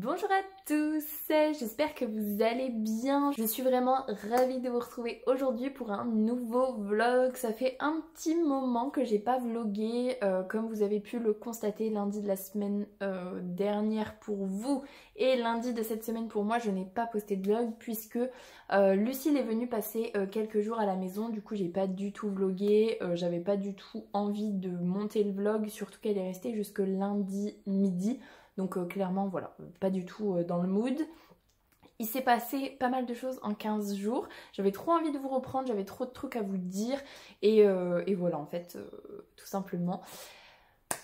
Bonjour à tous, j'espère que vous allez bien. Je suis vraiment ravie de vous retrouver aujourd'hui pour un nouveau vlog. Ça fait un petit moment que j'ai pas vlogué, comme vous avez pu le constater lundi de la semaine dernière pour vous et lundi de cette semaine pour moi. Je n'ai pas posté de vlog puisque Lucille est venue passer quelques jours à la maison. Du coup j'ai pas du tout vlogué, j'avais pas du tout envie de monter le vlog, surtout qu'elle est restée jusque lundi midi. Donc clairement voilà, pas du tout dans le mood. Il s'est passé pas mal de choses en 15 jours. J'avais trop envie de vous reprendre, j'avais trop de trucs à vous dire. Et voilà en fait, tout simplement.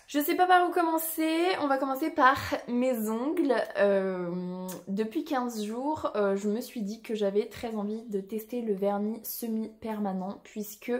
Je sais pas par où commencer, on va commencer par mes ongles. Depuis 15 jours, je me suis dit que j'avais très envie de tester le vernis semi-permanent puisque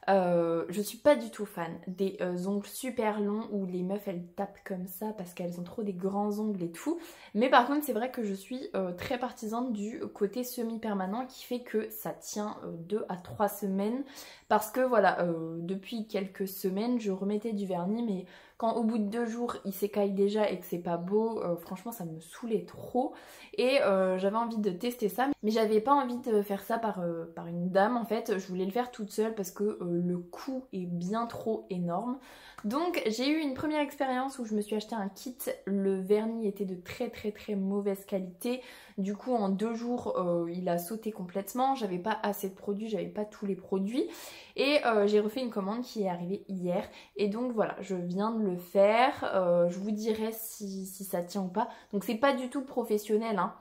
je suis pas du tout fan des ongles super longs où les meufs elles tapent comme ça parce qu'elles ont trop des grands ongles et tout. Mais par contre c'est vrai que je suis très partisane du côté semi-permanent qui fait que ça tient 2 à 3 semaines parce que voilà, depuis quelques semaines je remettais du vernis mais quand au bout de 2 jours il s'écaille déjà et que c'est pas beau, franchement ça me saoulait trop et j'avais envie de tester ça mais j'avais pas envie de faire ça par une dame en fait, je voulais le faire toute seule parce que le coût est bien trop énorme. Donc j'ai eu une première expérience où je me suis acheté un kit, le vernis était de très mauvaise qualité, du coup en 2 jours il a sauté complètement, j'avais pas assez de produits, j'avais pas tous les produits et j'ai refait une commande qui est arrivée hier et donc voilà, je viens de le faire, je vous dirai si ça tient ou pas. Donc c'est pas du tout professionnel hein.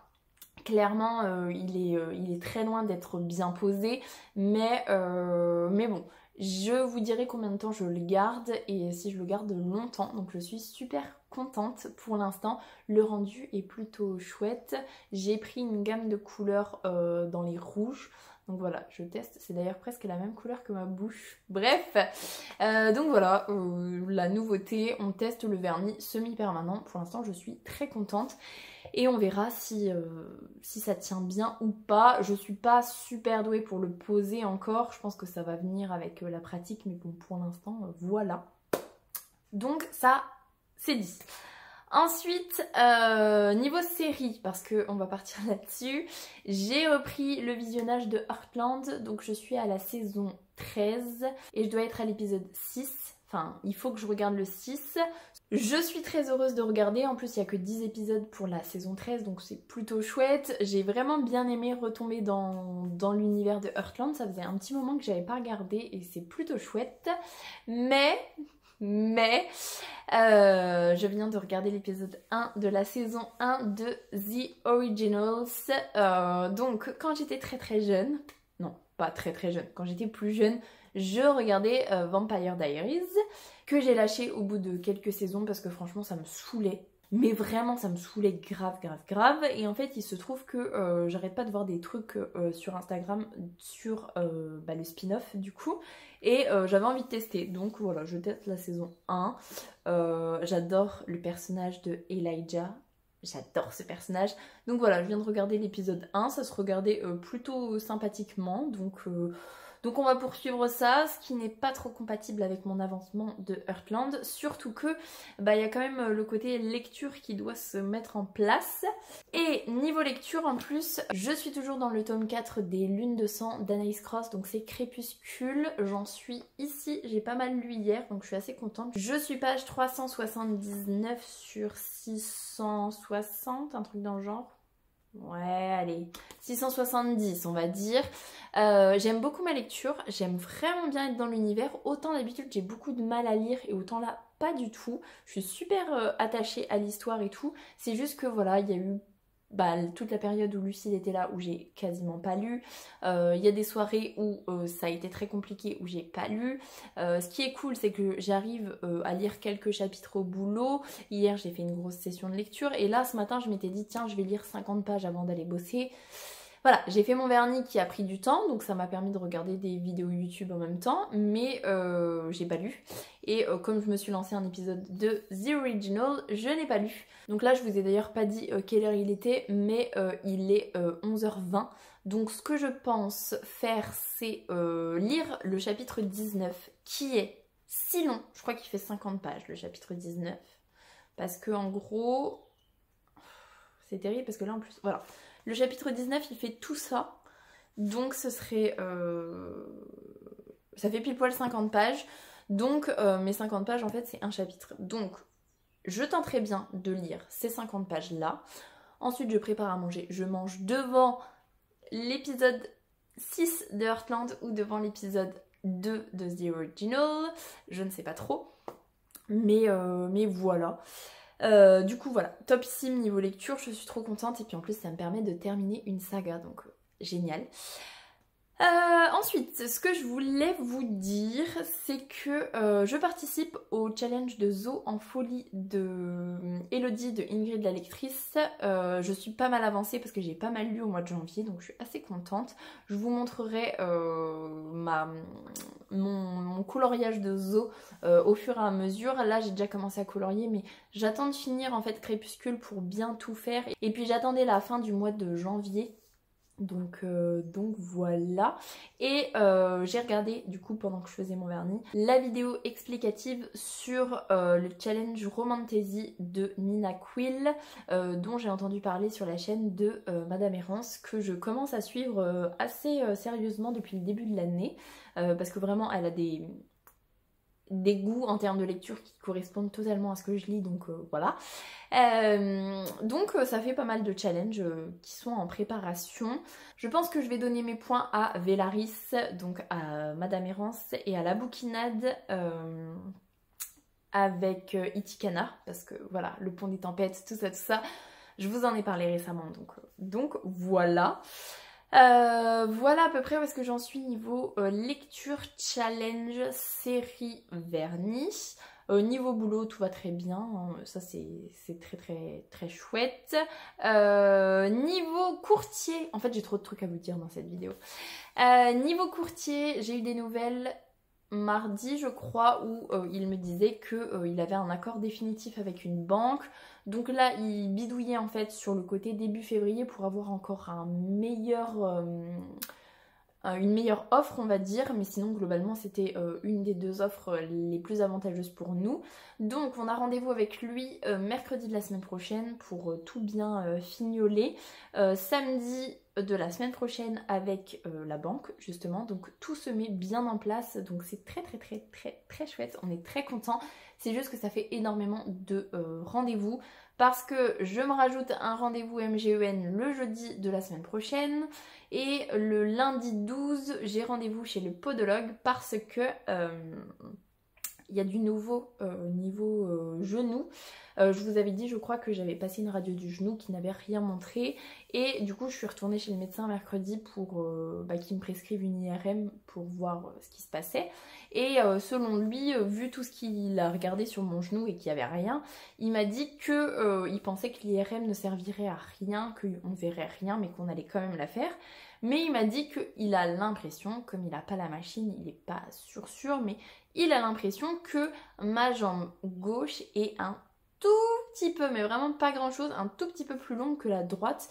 Clairement il est très loin d'être bien posé mais bon, je vous dirai combien de temps je le garde et si je le garde longtemps. Donc je suis super contente pour l'instant, le rendu est plutôt chouette. J'ai pris une gamme de couleurs dans les rouges. Donc voilà, je teste, c'est d'ailleurs presque la même couleur que ma bouche. Bref, donc voilà, la nouveauté, on teste le vernis semi-permanent. Pour l'instant, je suis très contente. Et on verra si ça tient bien ou pas. Je suis pas super douée pour le poser encore. Je pense que ça va venir avec la pratique. Mais bon, pour l'instant, voilà. Donc ça, c'est dit. Ensuite, niveau série, parce qu'on va partir là-dessus, j'ai repris le visionnage de Heartland. Donc je suis à la saison 13 et je dois être à l'épisode 6. Enfin, il faut que je regarde le 6. Je suis très heureuse de regarder, en plus il n'y a que 10 épisodes pour la saison 13 donc c'est plutôt chouette. J'ai vraiment bien aimé retomber dans l'univers de Heartland, ça faisait un petit moment que j'avais pas regardé et c'est plutôt chouette. Mais je viens de regarder l'épisode 1 de la saison 1 de The Originals. Donc quand j'étais très jeune, non pas très jeune, quand j'étais plus jeune, je regardais Vampire Diaries, que j'ai lâché au bout de quelques saisons parce que franchement ça me saoulait. Mais vraiment ça me saoulait grave. Et en fait il se trouve que j'arrête pas de voir des trucs sur Instagram sur le spin-off du coup. Et j'avais envie de tester. Donc voilà, je teste la saison 1. J'adore le personnage de Elijah. J'adore ce personnage. Donc voilà, je viens de regarder l'épisode 1. Ça se regardait plutôt sympathiquement. Donc on va poursuivre ça, ce qui n'est pas trop compatible avec mon avancement de Heartland, surtout que il y a quand même le côté lecture qui doit se mettre en place. Et niveau lecture en plus, je suis toujours dans le tome 4 des Lunes de sang d'Anaïs Cross, donc c'est Crépuscule, j'en suis ici, j'ai pas mal lu hier, donc je suis assez contente. Je suis page 379 sur 660, un truc dans le genre. Ouais, allez, 670 on va dire. J'aime beaucoup ma lecture, j'aime vraiment bien être dans l'univers. Autant d'habitude j'ai beaucoup de mal à lire et autant là pas du tout. Je suis super attachée à l'histoire et tout. C'est juste que voilà, il y a eu toute la période où Lucille était là où j'ai quasiment pas lu. Il y a des soirées où ça a été très compliqué où j'ai pas lu. Ce qui est cool c'est que j'arrive à lire quelques chapitres au boulot. Hier j'ai fait une grosse session de lecture et là ce matin je m'étais dit tiens je vais lire 50 pages avant d'aller bosser. Voilà, j'ai fait mon vernis qui a pris du temps, donc ça m'a permis de regarder des vidéos YouTube en même temps, mais j'ai pas lu. Et comme je me suis lancé un épisode de The Original, je n'ai pas lu. Donc là, je vous ai d'ailleurs pas dit quelle heure il était, mais il est 11h20. Donc ce que je pense faire, c'est lire le chapitre 19, qui est si long. Je crois qu'il fait 50 pages, le chapitre 19. Parce que en gros... c'est terrible parce que là en plus, voilà. Le chapitre 19 il fait tout ça, donc ce serait... ça fait pile poil 50 pages, donc mes 50 pages en fait c'est un chapitre. Donc je tenterai bien de lire ces 50 pages là, ensuite je prépare à manger, je mange devant l'épisode 6 de Heartland ou devant l'épisode 2 de The Original, je ne sais pas trop, mais voilà. Du coup voilà, top sim niveau lecture, je suis trop contente et puis en plus ça me permet de terminer une saga, donc génial. Ensuite, ce que je voulais vous dire, c'est que je participe au challenge de Zo en folie de Elodie de Ingrid la lectrice. Je suis pas mal avancée parce que j'ai pas mal lu au mois de janvier, donc je suis assez contente. Je vous montrerai mon coloriage de Zo au fur et à mesure. Là, j'ai déjà commencé à colorier, mais j'attends de finir en fait Crépuscule pour bien tout faire. Et puis j'attendais la fin du mois de janvier. Donc voilà, et j'ai regardé du coup pendant que je faisais mon vernis la vidéo explicative sur le challenge Romantasy de Nina Quill, dont j'ai entendu parler sur la chaîne de Madame Errance, que je commence à suivre assez sérieusement depuis le début de l'année, parce que vraiment elle a des goûts en termes de lecture qui correspondent totalement à ce que je lis, donc voilà. Donc ça fait pas mal de challenges qui sont en préparation. Je pense que je vais donner mes points à Vélaris, donc à Madame Errance, et à la bouquinade avec Itikana, parce que voilà, le pont des tempêtes, tout ça, je vous en ai parlé récemment, donc voilà. Voilà à peu près où est-ce que j'en suis niveau lecture, challenge, série, vernis. Niveau boulot, tout va très bien, hein. Ça c'est très chouette. Niveau courtier, en fait j'ai trop de trucs à vous dire dans cette vidéo. Niveau courtier, j'ai eu des nouvelles mardi je crois où il me disait qu'il avait un accord définitif avec une banque. Donc là il bidouillait en fait sur le côté début février pour avoir encore une meilleure offre on va dire, mais sinon globalement c'était une des deux offres les plus avantageuses pour nous. Donc on a rendez-vous avec lui mercredi de la semaine prochaine pour tout bien fignoler. Samedi de la semaine prochaine avec la banque justement, donc tout se met bien en place, donc c'est très chouette, on est très contents. C'est juste que ça fait énormément de rendez-vous parce que je me rajoute un rendez-vous MGEN le jeudi de la semaine prochaine et le lundi 12 j'ai rendez-vous chez le podologue parce que il y a du nouveau niveau genou. Je vous avais dit je crois que j'avais passé une radio du genou qui n'avait rien montré et du coup je suis retournée chez le médecin mercredi pour qu'il me prescrive une IRM pour voir ce qui se passait. Et selon lui, vu tout ce qu'il a regardé sur mon genou et qu'il n'y avait rien, il m'a dit que il pensait que l'IRM ne servirait à rien, qu'on ne verrait rien mais qu'on allait quand même la faire. Mais il m'a dit qu'il a l'impression, comme il n'a pas la machine, il n'est pas sûr, mais il a l'impression que ma jambe gauche est un tout petit peu, mais vraiment pas grand chose, un tout petit peu plus longue que la droite,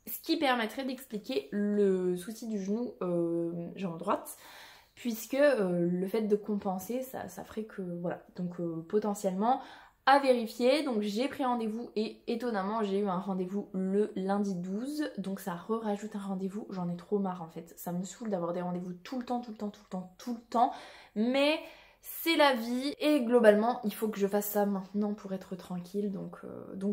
ce qui permettrait d'expliquer le souci du genou jambe droite, puisque le fait de compenser, ça ferait que, voilà, donc potentiellement à vérifier. Donc j'ai pris rendez-vous et étonnamment j'ai eu un rendez-vous le lundi 12, donc ça rajoute un rendez-vous, j'en ai trop marre en fait, ça me saoule d'avoir des rendez-vous tout le temps, mais c'est la vie et globalement il faut que je fasse ça maintenant pour être tranquille, donc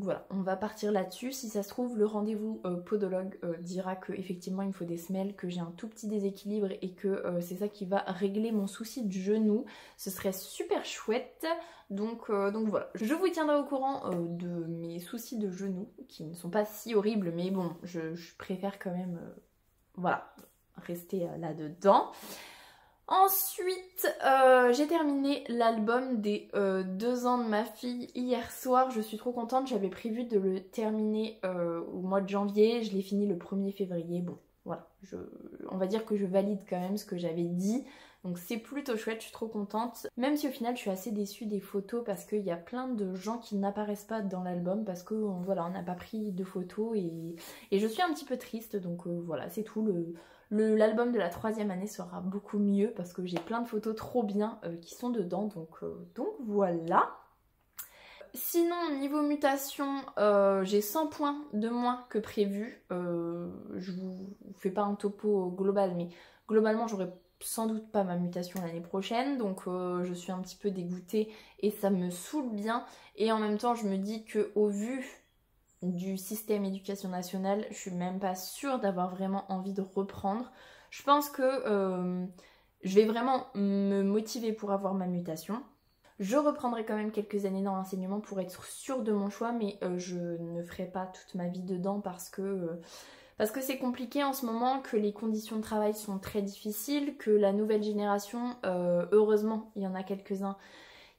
voilà, on va partir là-dessus. Si ça se trouve le rendez-vous podologue dira que effectivement il me faut des semelles, que j'ai un tout petit déséquilibre et que c'est ça qui va régler mon souci de genou, ce serait super chouette. Donc voilà, je vous tiendrai au courant de mes soucis de genou qui ne sont pas si horribles, mais bon je préfère quand même voilà, rester là-dedans. Ensuite, j'ai terminé l'album des 2 ans de ma fille hier soir. Je suis trop contente, j'avais prévu de le terminer au mois de janvier. Je l'ai fini le 1er février. Bon, voilà, on va dire que je valide quand même ce que j'avais dit. Donc c'est plutôt chouette, je suis trop contente. Même si au final je suis assez déçue des photos parce qu'il y a plein de gens qui n'apparaissent pas dans l'album parce que voilà, on n'a pas pris de photos et je suis un petit peu triste. Donc voilà, c'est tout. L'album de la 3e année sera beaucoup mieux parce que j'ai plein de photos trop bien qui sont dedans, donc voilà. Sinon, niveau mutation, j'ai 100 points de moins que prévu. Je vous fais pas un topo global, mais globalement, j'aurai sans doute pas ma mutation l'année prochaine. Donc, je suis un petit peu dégoûtée et ça me saoule bien. Et en même temps, je me dis que au vu du système éducation nationale, je suis même pas sûre d'avoir vraiment envie de reprendre. Je pense que je vais vraiment me motiver pour avoir ma mutation. Je reprendrai quand même quelques années dans l'enseignement pour être sûre de mon choix, mais je ne ferai pas toute ma vie dedans parce que c'est compliqué en ce moment, que les conditions de travail sont très difficiles, que la nouvelle génération, heureusement, il y en a quelques-uns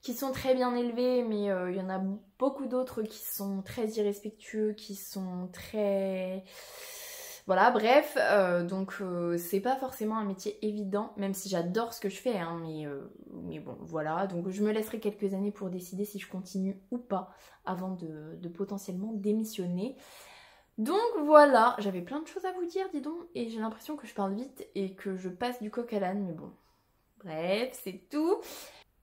qui sont très bien élevés, mais il y en a beaucoup d'autres qui sont très irrespectueux, qui sont très... Voilà, bref, donc c'est pas forcément un métier évident, même si j'adore ce que je fais, hein, mais bon, voilà. Donc je me laisserai quelques années pour décider si je continue ou pas, avant de potentiellement démissionner. Donc voilà, j'avais plein de choses à vous dire, dis donc, et j'ai l'impression que je parle vite et que je passe du coq à l'âne, mais bon, bref, c'est tout.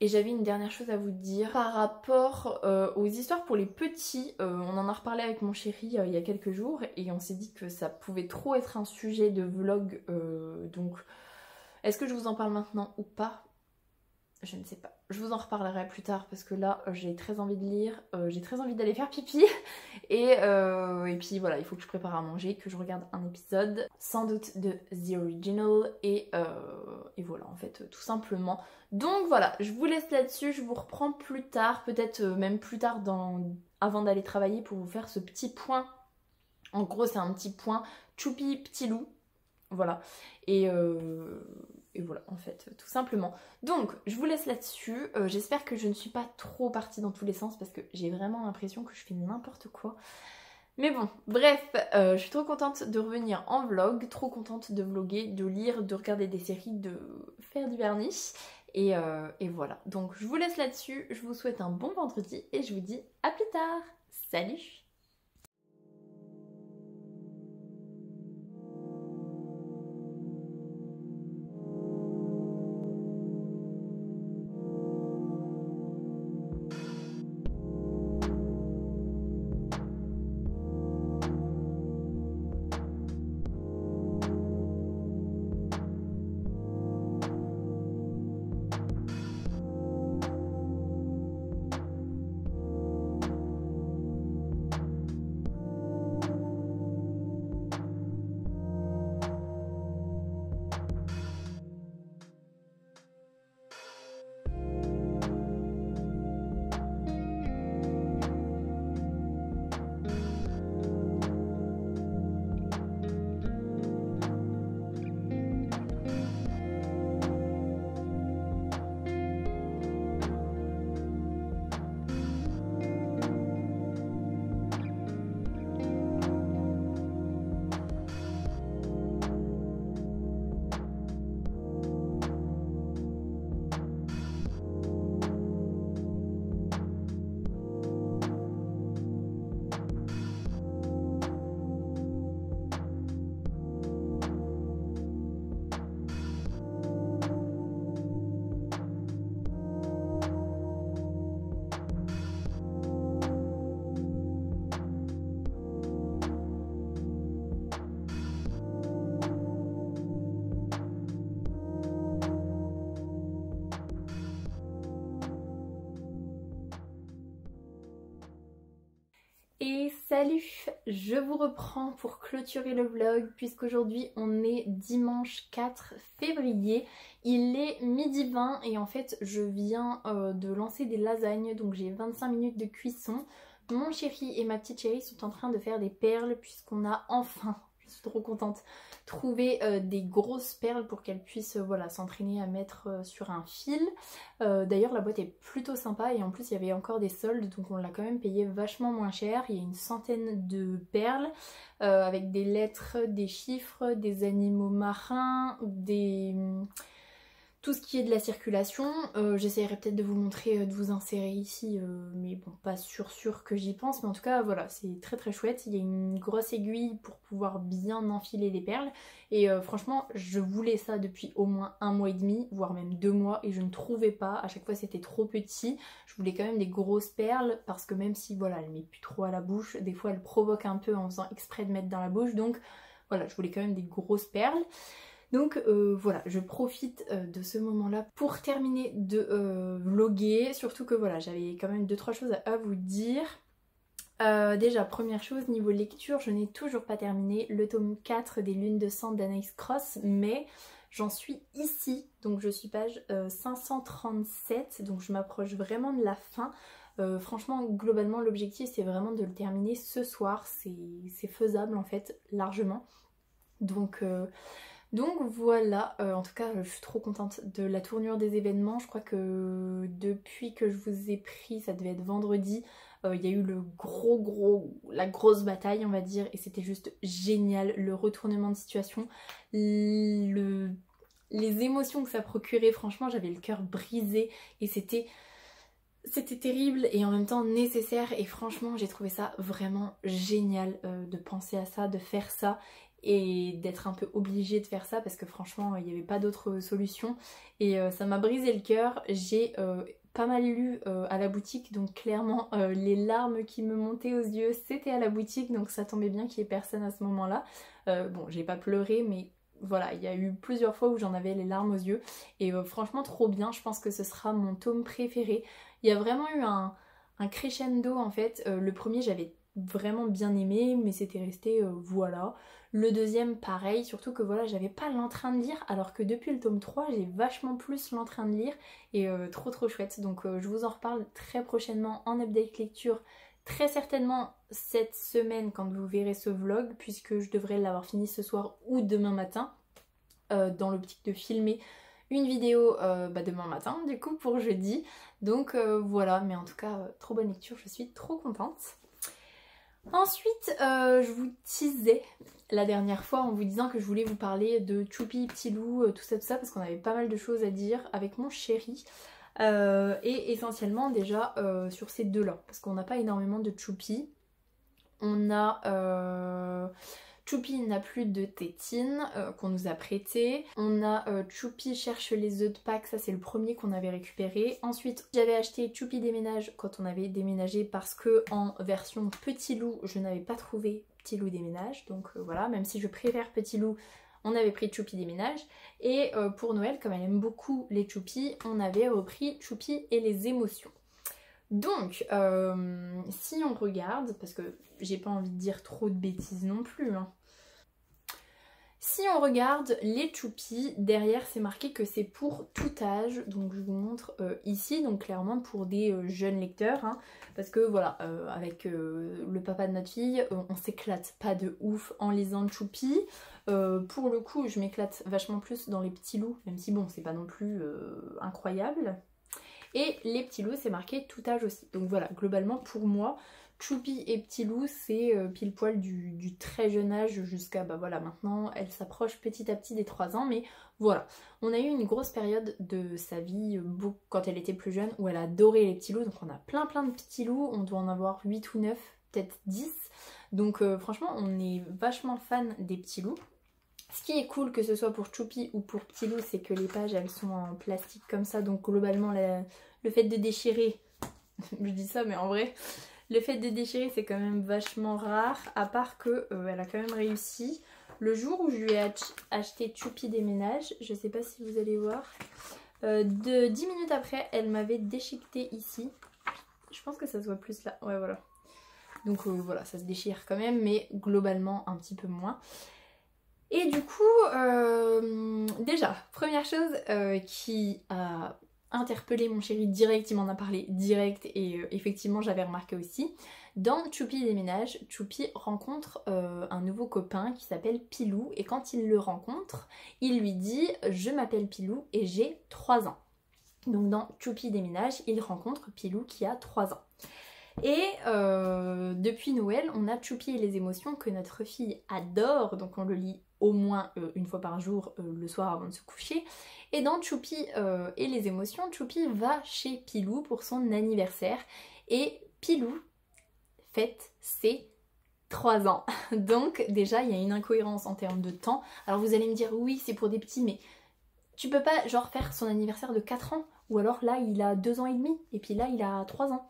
Et j'avais une dernière chose à vous dire par rapport aux histoires pour les petits. On en a reparlé avec mon chéri il y a quelques jours et on s'est dit que ça pouvait trop être un sujet de vlog. Donc, est-ce que je vous en parle maintenant ou pas? Je ne sais pas. Je vous en reparlerai plus tard parce que là, j'ai très envie de lire, j'ai très envie d'aller faire pipi. Et puis voilà, il faut que je prépare à manger, que je regarde un épisode, sans doute de The Original. Et voilà, en fait, tout simplement. Donc voilà, je vous laisse là-dessus, je vous reprends plus tard, peut-être même plus tard avant d'aller travailler pour vous faire ce petit point. En gros, c'est un petit point choupi petit loup. Voilà. Et voilà, en fait, tout simplement. Donc, je vous laisse là-dessus. J'espère que je ne suis pas trop partie dans tous les sens parce que j'ai vraiment l'impression que je fais n'importe quoi. Mais bon, bref, je suis trop contente de revenir en vlog, trop contente de vlogger, de lire, de regarder des séries, de faire du vernis. Et voilà. Donc, je vous laisse là-dessus. Je vous souhaite un bon vendredi et je vous dis à plus tard. Salut! Et salut, je vous reprends pour clôturer le vlog puisqu'aujourd'hui on est dimanche 4 février. Il est 12h20 et en fait je viens de lancer des lasagnes, donc j'ai 25 minutes de cuisson. Mon chéri et ma petite chérie sont en train de faire des perles puisqu'on a enfin, je suis trop contente, trouvé des grosses perles pour qu'elles puissent voilà, s'entraîner à mettre sur un fil. D'ailleurs la boîte est plutôt sympa et en plus il y avait encore des soldes, donc on l'a quand même payé vachement moins cher. Il y a une centaine de perles avec des lettres, des chiffres, des animaux marins, des Tout ce qui est de la circulation, j'essaierai peut-être de vous montrer, de vous insérer ici, mais bon, pas sûr que j'y pense, mais en tout cas voilà, c'est très très chouette. Il y a une grosse aiguille pour pouvoir bien enfiler les perles, et franchement je voulais ça depuis au moins 1 mois et demi, voire même 2 mois, et je ne trouvais pas, à chaque fois c'était trop petit. Je voulais quand même des grosses perles, parce que même si voilà, elle met plus trop à la bouche, des fois elle provoque un peu en faisant exprès de mettre dans la bouche, donc voilà, je voulais quand même des grosses perles. Donc voilà, je profite de ce moment-là pour terminer de vlogger, surtout que voilà, j'avais quand même 2-3 choses à vous dire. Déjà, première chose, niveau lecture, je n'ai toujours pas terminé le tome 4 des Lunes de sang d'Anaïs Cross, mais j'en suis ici, donc je suis page 537, donc je m'approche vraiment de la fin. Franchement, globalement, l'objectif c'est vraiment de le terminer ce soir, c'est faisable en fait, largement. Donc voilà, en tout cas je suis trop contente de la tournure des événements. Je crois que depuis que je vous ai pris, ça devait être vendredi, il y a eu la grosse bataille on va dire, et c'était juste génial, le retournement de situation, les émotions que ça procurait, franchement j'avais le cœur brisé et c'était terrible et en même temps nécessaire, et franchement j'ai trouvé ça vraiment génial de penser à ça, de faire ça et d'être un peu obligée de faire ça, parce que franchement il n'y avait pas d'autre solution, et ça m'a brisé le cœur. J'ai pas mal lu à la boutique, donc clairement les larmes qui me montaient aux yeux c'était à la boutique, donc ça tombait bien qu'il y ait personne à ce moment là. Bon, j'ai pas pleuré, mais voilà, il y a eu plusieurs fois où j'en avais les larmes aux yeux, et franchement trop bien. Je pense que ce sera mon tome préféré. Il y a vraiment eu un crescendo en fait. Le premier j'avais vraiment bien aimé, mais c'était resté voilà. Le deuxième pareil, surtout que voilà, j'avais pas l'entrain de lire, alors que depuis le tome 3 j'ai vachement plus l'entrain de lire, et trop chouette. Donc je vous en reparle très prochainement en update lecture, très certainement cette semaine quand vous verrez ce vlog, puisque je devrais l'avoir fini ce soir ou demain matin, dans l'optique de filmer une vidéo demain matin du coup pour jeudi. Donc voilà, mais en tout cas trop bonne lecture, je suis trop contente. Ensuite je vous teasais la dernière fois en vous disant que je voulais vous parler de Choupi, Petit Loup, tout ça, parce qu'on avait pas mal de choses à dire avec mon chéri. Et essentiellement déjà sur ces deux là, parce qu'on n'a pas énormément de Choupi. On a Choupi n'a plus de tétine qu'on nous a prêté. On a Choupi cherche les œufs de Pâques, ça c'est le premier qu'on avait récupéré. Ensuite j'avais acheté Choupi déménage quand on avait déménagé, parce que en version Petit Loup je n'avais pas trouvé Petit Loup déménage. Donc voilà, même si je préfère Petit Loup, on avait pris Choupi déménage. Et pour Noël, comme elle aime beaucoup les Choupi, on avait repris Choupi et les émotions. Donc, si on regarde, parce que j'ai pas envie de dire trop de bêtises non plus, hein. Si on regarde les Choupi, derrière c'est marqué que c'est pour tout âge, donc je vous montre ici, donc clairement pour des jeunes lecteurs, hein, parce que voilà, avec le papa de notre fille, on s'éclate pas de ouf en lisant Choupi. Pour le coup, je m'éclate vachement plus dans les Petits Loups, même si bon, c'est pas non plus incroyable. Et les Petits Loups, c'est marqué tout âge aussi. Donc voilà, globalement pour moi, Choupi et Petit Loup, c'est pile poil du très jeune âge jusqu'à, bah voilà, maintenant elle s'approche petit à petit des 3 ans, mais voilà. On a eu une grosse période de sa vie, quand elle était plus jeune, où elle adorait les Petits Loups, donc on a plein de Petits Loups, on doit en avoir 8 ou 9, peut-être 10, donc franchement on est vachement fan des Petits Loups. Ce qui est cool, que ce soit pour Choupi ou pour Petit Loup, c'est que les pages elles sont en plastique comme ça, donc globalement le fait de déchirer, je dis ça mais en vrai, le fait de déchirer c'est quand même vachement rare, à part que elle a quand même réussi. Le jour où je lui ai acheté Choupi déménage, je sais pas si vous allez voir, 10 minutes après elle m'avait déchiqueté ici, je pense que ça se voit plus là, ouais voilà. Donc voilà, ça se déchire quand même, mais globalement un petit peu moins. Et du coup, déjà, première chose qui a interpellé mon chéri direct, il m'en a parlé direct, et effectivement j'avais remarqué aussi, dans Choupi déménage, Choupi rencontre un nouveau copain qui s'appelle Pilou, et quand il le rencontre, il lui dit « Je m'appelle Pilou et j'ai 3 ans ». Donc dans Choupi déménage, il rencontre Pilou qui a 3 ans. Et depuis Noël, on a Choupi et les émotions que notre fille adore, donc on le lit au moins une fois par jour le soir avant de se coucher. Et dans Choupi et les émotions, Choupi va chez Pilou pour son anniversaire et Pilou fête ses 3 ans. Donc déjà il y a une incohérence en termes de temps. Alors vous allez me dire oui c'est pour des petits, mais tu peux pas genre faire son anniversaire de 4 ans, ou alors là il a 2 ans et demi et puis là il a 3 ans.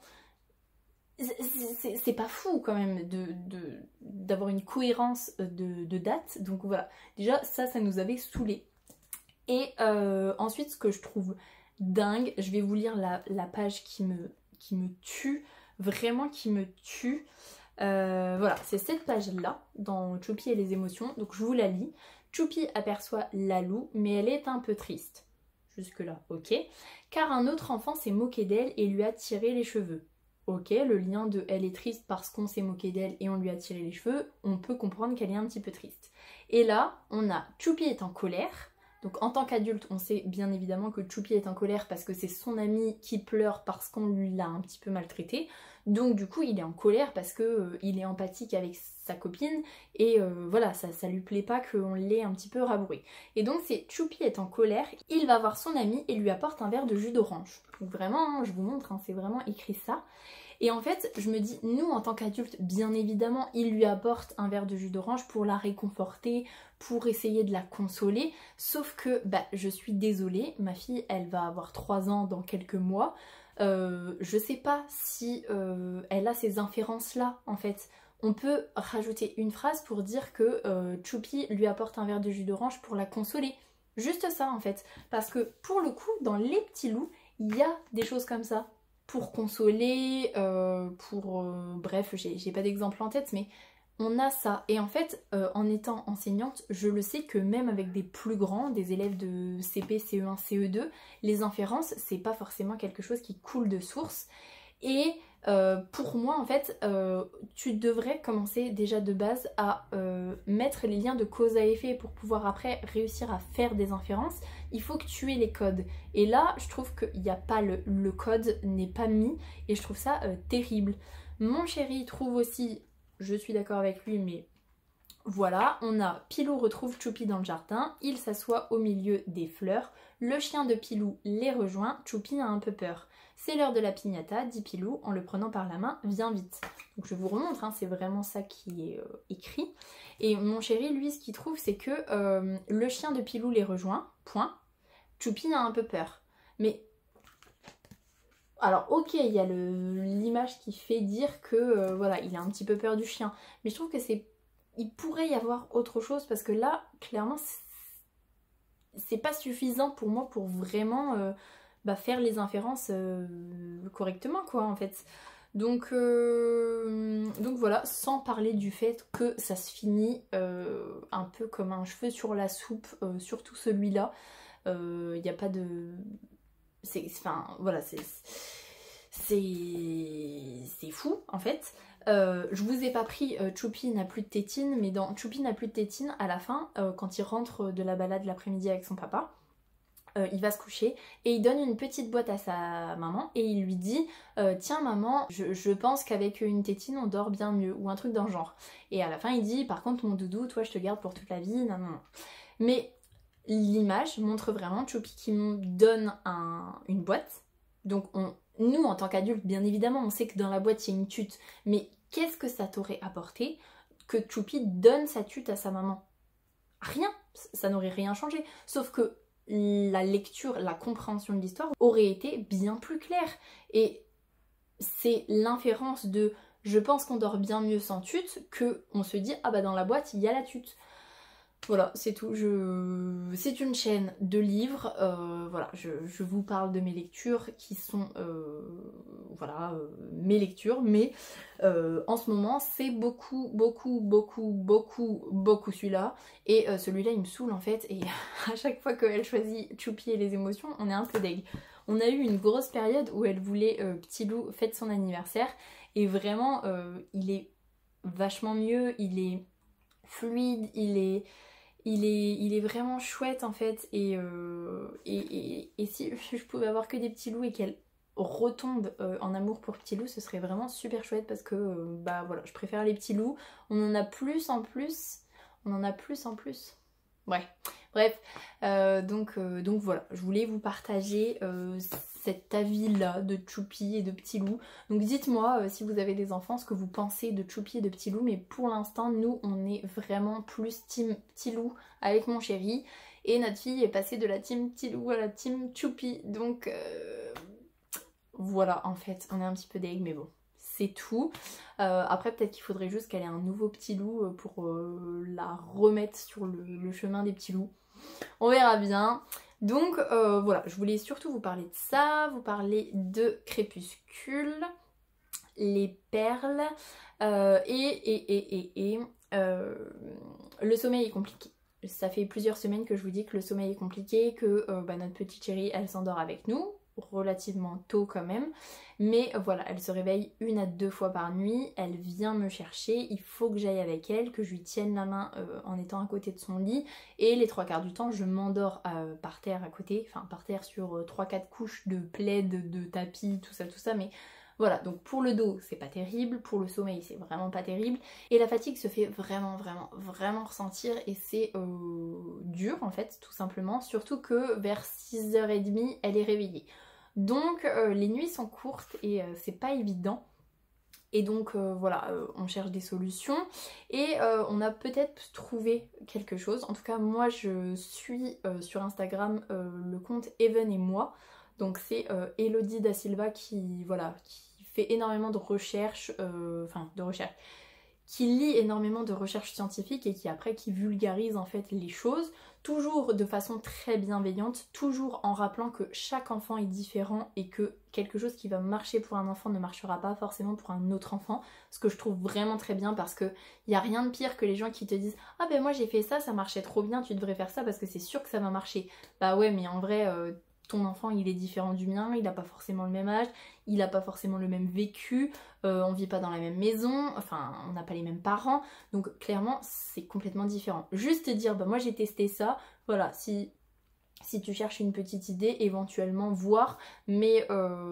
C'est pas fou quand même d'avoir une cohérence de date. Donc voilà, déjà ça nous avait saoulés. Et ensuite ce que je trouve dingue, je vais vous lire la page qui me tue, vraiment qui me tue. Voilà, c'est cette page-là, dans Choupi et les émotions, donc je vous la lis. Choupi aperçoit Lalou, mais elle est un peu triste. Jusque-là, ok. Car un autre enfant s'est moqué d'elle et lui a tiré les cheveux. Ok, le lien de elle est triste parce qu'on s'est moqué d'elle et on lui a tiré les cheveux, on peut comprendre qu'elle est un petit peu triste. Et là, on a Choupi est en colère. Donc en tant qu'adulte, on sait bien évidemment que Choupi est en colère parce que c'est son ami qui pleure parce qu'on lui l'a un petit peu maltraité. Donc du coup, il est en colère parce que il est empathique avec sa copine et voilà, ça lui plaît pas qu'on l'ait un petit peu rabouré. Et donc c'est Choupi est en colère, il va voir son ami et lui apporte un verre de jus d'orange. Donc vraiment, hein, je vous montre, hein, c'est vraiment écrit ça. Et en fait, je me dis, nous en tant qu'adultes, bien évidemment, il lui apporte un verre de jus d'orange pour la réconforter, pour essayer de la consoler. Sauf que, bah, je suis désolée, ma fille, elle va avoir 3 ans dans quelques mois. Je sais pas si elle a ces inférences-là, en fait. On peut rajouter une phrase pour dire que Choupi lui apporte un verre de jus d'orange pour la consoler. Juste ça, en fait. Parce que, pour le coup, dans Les Petits Loups, il y a des choses comme ça. Pour consoler, bref, j'ai pas d'exemple en tête, mais on a ça. Et en fait, en étant enseignante, je le sais que même avec des plus grands, des élèves de CP, CE1, CE2, les inférences, c'est pas forcément quelque chose qui coule de source. Et pour moi, en fait, tu devrais commencer déjà de base à mettre les liens de cause à effet pour pouvoir après réussir à faire des inférences. Il faut que tu aies les codes. Et là, je trouve qu'il n'y a pas le code n'est pas mis et je trouve ça terrible. Mon chéri trouve aussi, je suis d'accord avec lui, mais voilà, on a Pilou retrouve Choupi dans le jardin, il s'assoit au milieu des fleurs, le chien de Pilou les rejoint, Choupi a un peu peur. C'est l'heure de la piñata, dit Pilou en le prenant par la main, viens vite. Donc je vous remontre, hein, c'est vraiment ça qui est écrit. Et mon chéri, lui, ce qu'il trouve, c'est que le chien de Pilou les rejoint, point. Choupi a un peu peur. Mais, alors ok, il y a l'image qui fait dire que, voilà, il a un petit peu peur du chien. Mais je trouve que c'est... Il pourrait y avoir autre chose parce que là, clairement, c'est pas suffisant pour moi pour vraiment faire les inférences correctement, quoi, en fait. Donc voilà, sans parler du fait que ça se finit un peu comme un cheveu sur la soupe, surtout celui-là. Il n'y a pas de... Enfin, voilà, c'est fou, en fait. Je vous ai pas pris Choupi n'a plus de tétine, mais dans Choupi n'a plus de tétine, à la fin, quand il rentre de la balade l'après-midi avec son papa, il va se coucher et il donne une petite boîte à sa maman et il lui dit tiens maman, je pense qu'avec une tétine on dort bien mieux, ou un truc dans le genre. Et à la fin il dit par contre mon doudou, toi je te garde pour toute la vie, non non non. Mais l'image montre vraiment Choupi qui donne une boîte. Donc nous en tant qu'adultes, bien évidemment on sait que dans la boîte il y a une tute, mais qu'est-ce que ça t'aurait apporté que Choupi donne sa tute à sa maman? Rien, ça n'aurait rien changé, sauf que la lecture, la compréhension de l'histoire aurait été bien plus claire. Et c'est l'inférence de je pense qu'on dort bien mieux sans tute que on se dit ah bah dans la boîte il y a la tute. Voilà, c'est tout. C'est une chaîne de livres. Voilà, je vous parle de mes lectures qui sont voilà, mes lectures, mais en ce moment c'est beaucoup celui-là, et celui-là il me saoule en fait, et à chaque fois qu'elle choisit Choupi et les émotions, on est un peu deg. On a eu une grosse période où elle voulait Petit Loup fête son anniversaire, et vraiment il est vachement mieux, il est fluide, il est vraiment chouette en fait, et si je pouvais avoir que des petits loups et qu'elle retombe en amour pour Petit Loup, ce serait vraiment super chouette parce que bah voilà, je préfère les petits loups. On en a plus en plus. On en a plus en plus. Ouais, bref, donc voilà, je voulais vous partager cet avis-là de Choupi et de Petit Loup. Donc dites-moi si vous avez des enfants ce que vous pensez de Choupi et de Petit Loup, mais pour l'instant, nous, on est vraiment plus team Petit Loup avec mon chéri. Et notre fille est passée de la team Petit Loup à la team Choupi, donc voilà, en fait, on est un petit peu deg, mais bon. C'est tout. Après peut-être qu'il faudrait juste qu'elle ait un nouveau petit loup pour la remettre sur le chemin des petits loups. On verra bien. Donc voilà, je voulais surtout vous parler de ça, vous parler de Crépuscule, les perles et le sommeil est compliqué. Ça fait plusieurs semaines que je vous dis que le sommeil est compliqué, que notre petite chérie elle s'endort avec nous, relativement tôt quand même, mais voilà, elle se réveille 1 à 2 fois par nuit, elle vient me chercher, il faut que j'aille avec elle, que je lui tienne la main en étant à côté de son lit, et les 3/4 du temps je m'endors par terre à côté, enfin par terre sur 3-4 couches de plaid, de tapis, tout ça, mais voilà, donc pour le dos c'est pas terrible, pour le sommeil c'est vraiment pas terrible, et la fatigue se fait vraiment ressentir, et c'est dur en fait, tout simplement, surtout que vers 6h30 elle est réveillée. Donc les nuits sont courtes et c'est pas évident. Et donc voilà, on cherche des solutions et on a peut-être trouvé quelque chose. En tout cas, moi je suis sur Instagram le compte Even et moi. Donc c'est Elodie Da Silva qui, voilà, qui fait énormément de recherches, qui lit énormément de recherches scientifiques et qui vulgarise en fait les choses, toujours de façon très bienveillante, toujours en rappelant que chaque enfant est différent et que quelque chose qui va marcher pour un enfant ne marchera pas forcément pour un autre enfant, ce que je trouve vraiment très bien parce que il n'y a rien de pire que les gens qui te disent « Ah ben moi j'ai fait ça, ça marchait trop bien, tu devrais faire ça parce que c'est sûr que ça va marcher. » Bah ouais, mais en vrai... ton enfant il est différent du mien, il n'a pas forcément le même âge, il n'a pas forcément le même vécu, on vit pas dans la même maison, enfin on n'a pas les mêmes parents, donc clairement c'est complètement différent. Juste dire bah moi j'ai testé ça, voilà, si tu cherches une petite idée, éventuellement voir, mais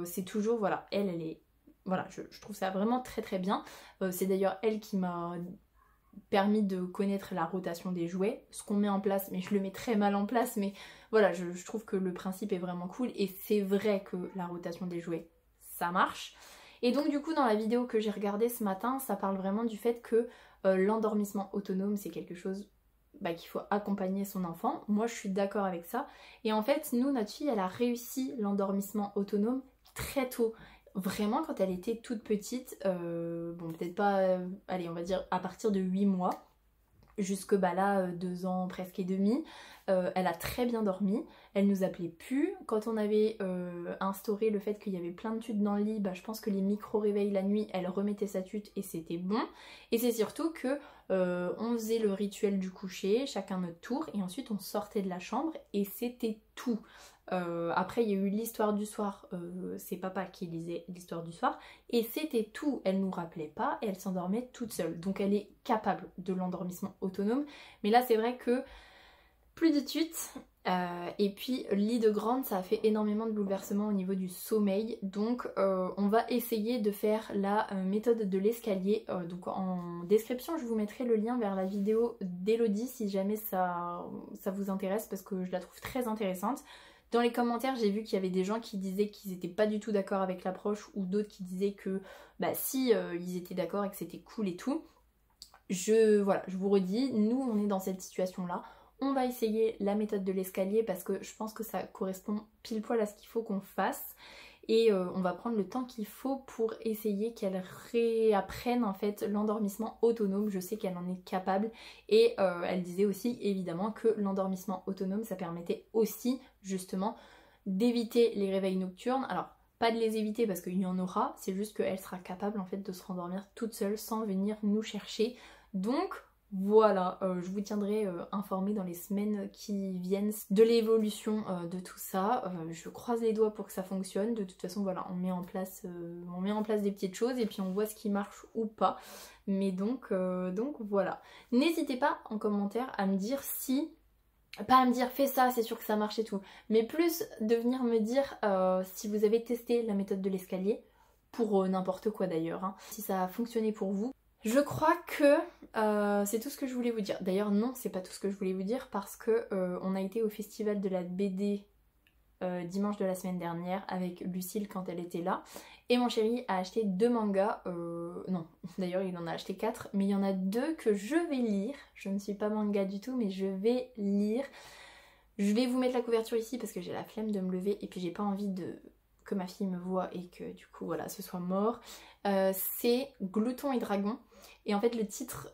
c'est toujours, voilà, elle est... Voilà, je trouve ça vraiment très bien. C'est d'ailleurs elle qui m'a permis de connaître la rotation des jouets, ce qu'on met en place, mais je le mets très mal en place, mais voilà, je trouve que le principe est vraiment cool et c'est vrai que la rotation des jouets, ça marche. Et donc du coup dans la vidéo que j'ai regardée ce matin, ça parle vraiment du fait que l'endormissement autonome c'est quelque chose qu'il faut accompagner son enfant. Moi je suis d'accord avec ça. Et en fait nous, notre fille, elle a réussi l'endormissement autonome très tôt. Vraiment quand elle était toute petite, bon peut-être pas, allez on va dire à partir de 8 mois, jusque là 2 ans presque et demi, elle a très bien dormi, elle nous appelait plus. Quand on avait instauré le fait qu'il y avait plein de tutes dans le lit, je pense que les micro-réveils la nuit, elle remettait sa tute et c'était bon. Et c'est surtout que on faisait le rituel du coucher, chacun notre tour, et ensuite on sortait de la chambre et c'était tout. Après il y a eu l'histoire du soir, c'est papa qui lisait l'histoire du soir et c'était tout, elle nous rappelait pas et elle s'endormait toute seule, donc elle est capable de l'endormissement autonome. Mais là c'est vrai que plus de tutes et puis lit de grande, ça a fait énormément de bouleversements au niveau du sommeil, donc on va essayer de faire la méthode de l'escalier. Donc en description je vous mettrai le lien vers la vidéo d'Elodie si jamais ça vous intéresse, parce que je la trouve très intéressante. Dans les commentaires, j'ai vu qu'il y avait des gens qui disaient qu'ils n'étaient pas du tout d'accord avec l'approche, ou d'autres qui disaient que si ils étaient d'accord et que c'était cool et tout. Voilà, je vous redis, nous on est dans cette situation-là. On va essayer la méthode de l'escalier parce que je pense que ça correspond pile poil à ce qu'il faut qu'on fasse. Et on va prendre le temps qu'il faut pour essayer qu'elle réapprenne en fait l'endormissement autonome. Je sais qu'elle en est capable et elle disait aussi évidemment que l'endormissement autonome ça permettait aussi justement d'éviter les réveils nocturnes. Alors pas de les éviter parce qu'il y en aura, c'est juste qu'elle sera capable en fait de se rendormir toute seule sans venir nous chercher. Donc voilà, je vous tiendrai informée dans les semaines qui viennent de l'évolution de tout ça. Je croise les doigts pour que ça fonctionne. De toute façon, voilà, on met en place des petites choses et puis on voit ce qui marche ou pas. Mais donc voilà. N'hésitez pas en commentaire à me dire si pas à me dire fais ça, c'est sûr que ça marche et tout, mais plus de venir me dire si vous avez testé la méthode de l'escalier, pour n'importe quoi d'ailleurs, hein, si ça a fonctionné pour vous. Je crois que c'est tout ce que je voulais vous dire. D'ailleurs non, c'est pas tout ce que je voulais vous dire parce que on a été au festival de la BD dimanche de la semaine dernière avec Lucille quand elle était là. Et mon chéri a acheté 2 mangas, non, d'ailleurs il en a acheté 4, mais il y en a 2 que je vais lire. Je ne suis pas manga du tout, mais je vais lire. Je vais vous mettre la couverture ici parce que j'ai la flemme de me lever et puis j'ai pas envie que ma fille me voie et que du coup voilà ce soit mort. C'est Glouton et Dragon. Et en fait le titre,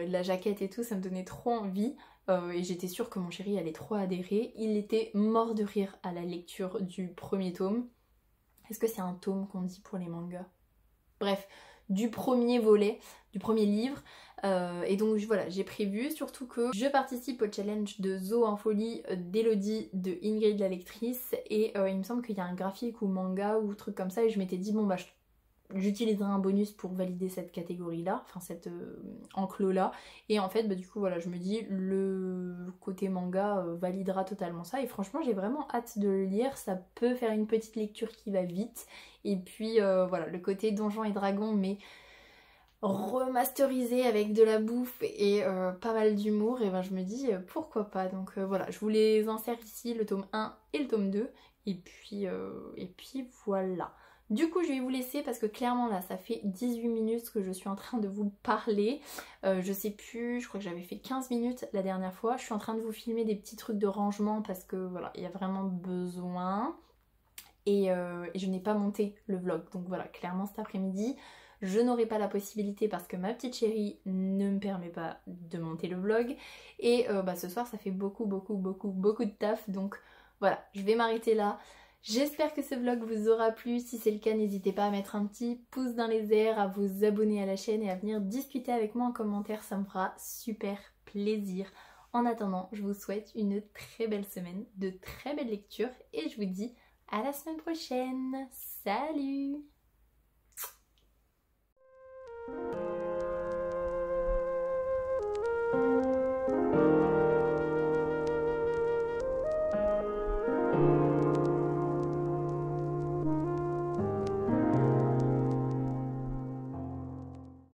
la jaquette et tout, ça me donnait trop envie. Et j'étais sûre que mon chéri allait trop adhérer. Il était mort de rire à la lecture du premier tome. Est-ce que c'est un tome qu'on dit pour les mangas? Bref, du premier volet, du premier livre. Et donc voilà, j'ai prévu, surtout que je participe au challenge de Zo en folie d'Elodie, de Ingrid la lectrice. Et il me semble qu'il y a un graphique ou manga ou truc comme ça. Et je m'étais dit, bon bah j'utiliserai un bonus pour valider cette catégorie là, enfin cette enclos là, et en fait bah, du coup voilà, je me dis le côté manga validera totalement ça, et franchement j'ai vraiment hâte de le lire. Ça peut faire une petite lecture qui va vite, et puis voilà, le côté Donjons et Dragons mais remasterisé avec de la bouffe et pas mal d'humour, et ben je me dis pourquoi pas. Donc voilà, je vous les insère ici, le tome 1 et le tome 2, et puis voilà. Du coup je vais vous laisser parce que clairement là ça fait 18 minutes que je suis en train de vous parler. Je sais plus, je crois que j'avais fait 15 minutes la dernière fois. Je suis en train de vous filmer des petits trucs de rangement parce que voilà, il y a vraiment besoin. Et je n'ai pas monté le vlog. Donc voilà, clairement cet après-midi, je n'aurai pas la possibilité parce que ma petite chérie ne me permet pas de monter le vlog. Et bah, ce soir ça fait beaucoup de taf. Donc voilà, je vais m'arrêter là. J'espère que ce vlog vous aura plu. Si c'est le cas, n'hésitez pas à mettre un petit pouce dans les airs, à vous abonner à la chaîne et à venir discuter avec moi en commentaire. Ça me fera super plaisir. En attendant, je vous souhaite une très belle semaine, de très belles lectures et je vous dis à la semaine prochaine. Salut!